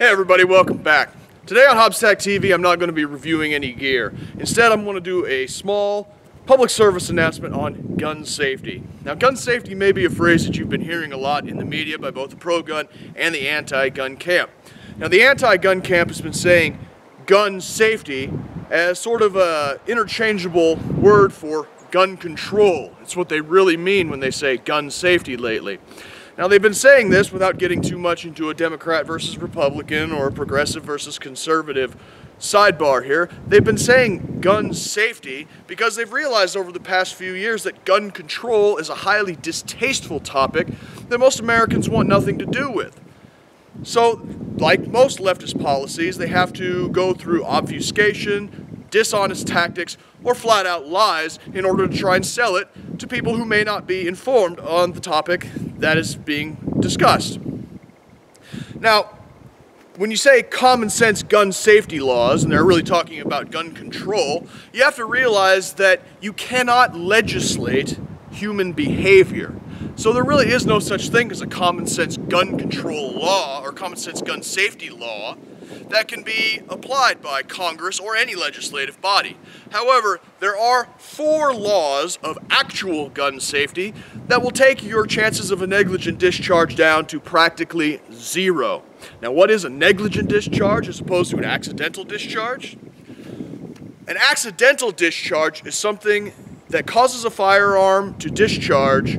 Hey everybody, welcome back. Today on HobbsTacTV, I'm not going to be reviewing any gear. Instead, I'm going to do a small public service announcement on gun safety. Now, gun safety may be a phrase that you've been hearing a lot in the media by both the pro-gun and the anti-gun camp. Now, the anti-gun camp has been saying gun safety as sort of an interchangeable word for gun control. It's what they really mean when they say gun safety lately. Now, they've been saying this without getting too much into a Democrat versus Republican or a progressive versus conservative sidebar here. They've been saying gun safety because they've realized over the past few years that gun control is a highly distasteful topic that most Americans want nothing to do with. So, like most leftist policies, they have to go through obfuscation, dishonest tactics, or flat-out lies in order to try and sell it to people who may not be informed on the topic that is being discussed. Now, when you say common sense gun safety laws, and they're really talking about gun control, you have to realize that you cannot legislate human behavior. So there really is no such thing as a common sense gun control law or common sense gun safety law that can be applied by Congress or any legislative body. However, there are 4 laws of actual gun safety that will take your chances of a negligent discharge down to practically 0. Now, what is a negligent discharge as opposed to an accidental discharge? An accidental discharge is something that causes a firearm to discharge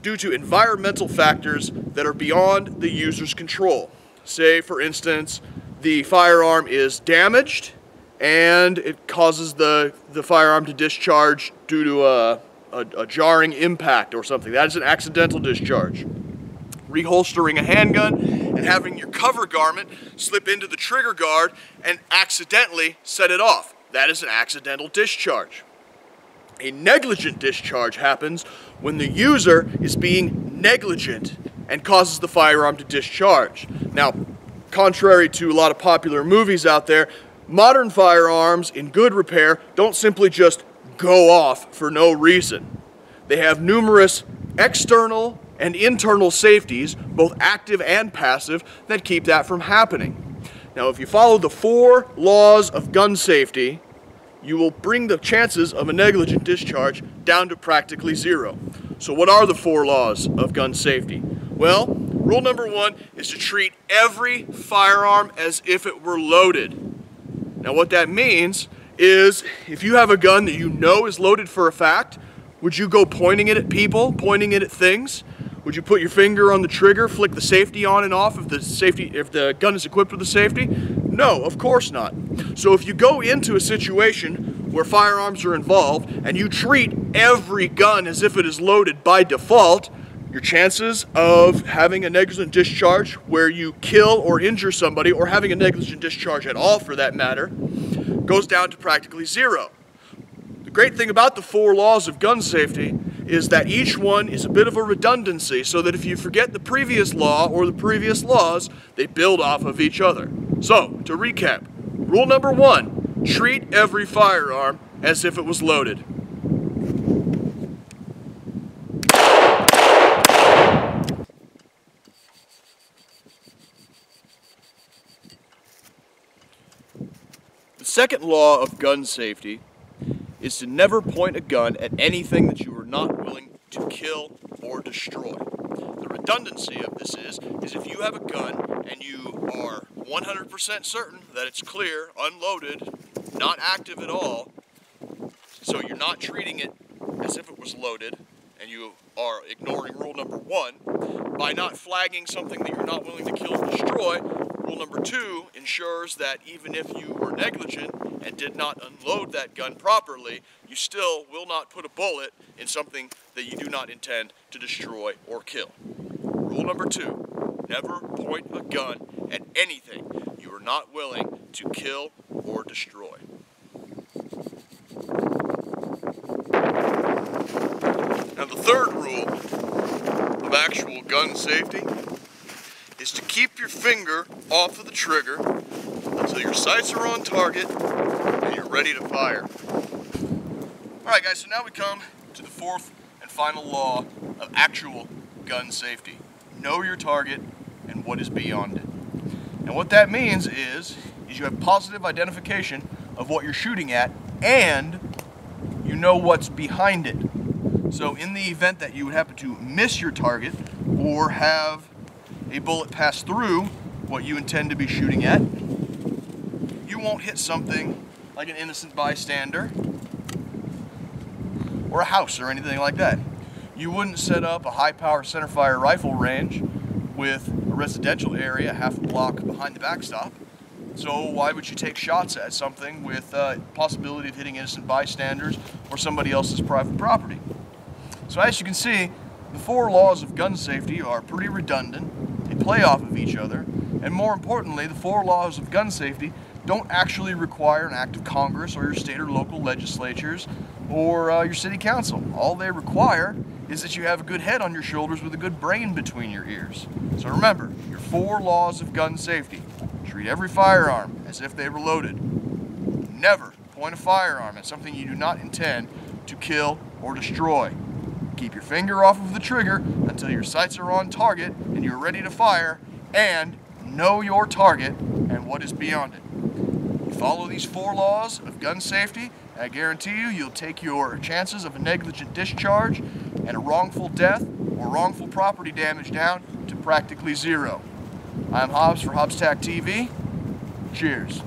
due to environmental factors that are beyond the user's control. Say, for instance, the firearm is damaged and it causes the firearm to discharge due to a jarring impact or something. That is an accidental discharge. Reholstering a handgun and having your cover garment slip into the trigger guard and accidentally set it off. That is an accidental discharge. A negligent discharge happens when the user is being negligent and causes the firearm to discharge. Now, contrary to a lot of popular movies out there, modern firearms in good repair don't simply just go off for no reason. They have numerous external and internal safeties, both active and passive, that keep that from happening. Now, if you follow the 4 laws of gun safety, you will bring the chances of a negligent discharge down to practically 0. So what are the 4 laws of gun safety? Well, rule number 1 is to treat every firearm as if it were loaded. Now, what that means is if you have a gun that you know is loaded for a fact, would you go pointing it at people, pointing it at things? Would you put your finger on the trigger, flick the safety on and off if the gun is equipped with the safety? No, of course not. So if you go into a situation where firearms are involved and you treat every gun as if it is loaded by default, your chances of having a negligent discharge where you kill or injure somebody, or having a negligent discharge at all for that matter, goes down to practically 0. The great thing about the 4 laws of gun safety is that each one is a bit of a redundancy, so that if you forget the previous law or the previous laws, they build off of each other. So, to recap, rule number 1, treat every firearm as if it was loaded. The second law of gun safety is to never point a gun at anything that you are not willing to kill or destroy. The redundancy of this is if you have a gun and you are 100% certain that it's clear, unloaded, not active at all, so you're not treating it as if it was loaded, and you are ignoring rule number 1, by not flagging something that you're not willing to kill or destroy, rule number 2 ensures that even if you were negligent and did not unload that gun properly, you still will not put a bullet in something that you do not intend to destroy or kill. Rule number 2, never point a gun at anything you are not willing to kill or destroy. Now, the third rule of actual gun safety is to keep your finger off of the trigger until your sights are on target and you're ready to fire. Alright guys, so now we come to the 4th and final law of actual gun safety. Know your target and what is beyond it. And what that means is you have positive identification of what you're shooting at, and you know what's behind it. So in the event that you would happen to miss your target or have a bullet pass through what you intend to be shooting at, you won't hit something like an innocent bystander or a house or anything like that. You wouldn't set up a high-power centerfire rifle range with a residential area half a block behind the backstop. So why would you take shots at something with possibility of hitting innocent bystanders or somebody else's private property? So as you can see, the 4 laws of gun safety are pretty redundant. They play off of each other. And more importantly, the 4 laws of gun safety don't actually require an act of Congress or your state or local legislatures or your city council. All they require is that you have a good head on your shoulders with a good brain between your ears. So remember, your 4 laws of gun safety. Treat every firearm as if they were loaded. Never point a firearm at something you do not intend to kill or destroy. Keep your finger off of the trigger until your sights are on target and you're ready to fire, and know your target and what is beyond it. You follow these 4 laws of gun safety, and I guarantee you'll take your chances of a negligent discharge and a wrongful death or wrongful property damage down to practically 0. I'm Hobbs for HobbsTacTV. Cheers.